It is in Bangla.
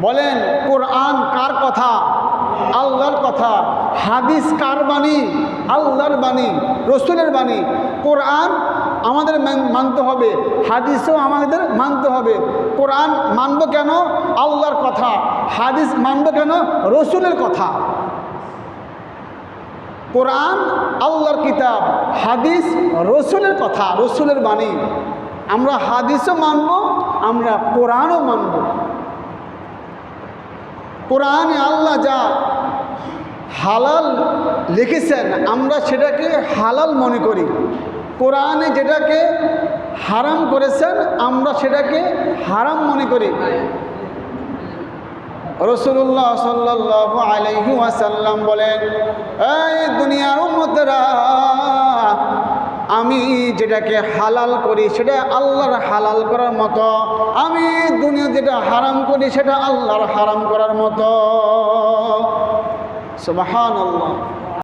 বলেন কোরআন কার কথা? আল্লাহর কথা। হাদিস কার বাণী? আল্লাহর বাণী, রসুলের বাণী। কোরআন আমাদের মানতে হবে, হাদিসও আমাদের মানতে হবে। কোরআন মানব কেন? আল্লাহর কথা। হাদিস মানব কেন? রসুলের কথা। কোরআন আল্লাহর কিতাব, হাদিস রসুলের কথা, রসুলের বাণী। আমরা হাদিসও মানব, আমরা কোরআনও মানব। কোরআনে আল্লাহ যা হালাল লিখেছেন আমরা সেটাকে হালাল মনে করি। কোরআনে যেটাকে হারাম করেছেন আমরা সেটাকে হারাম মনে করি। রাসূলুল্লাহ সাল্লাল্লাহু আলাইহি ওয়াসাল্লাম বলেন, এই দুনিয়ার উম্মতেরা, আমি যেটাকে হালাল করি সেটা আল্লাহর হালাল করার মতো, আমি দুনিয়া যেটা হারাম করি সেটা আল্লাহর হারাম করার মতো। সুবহানাল্লাহ।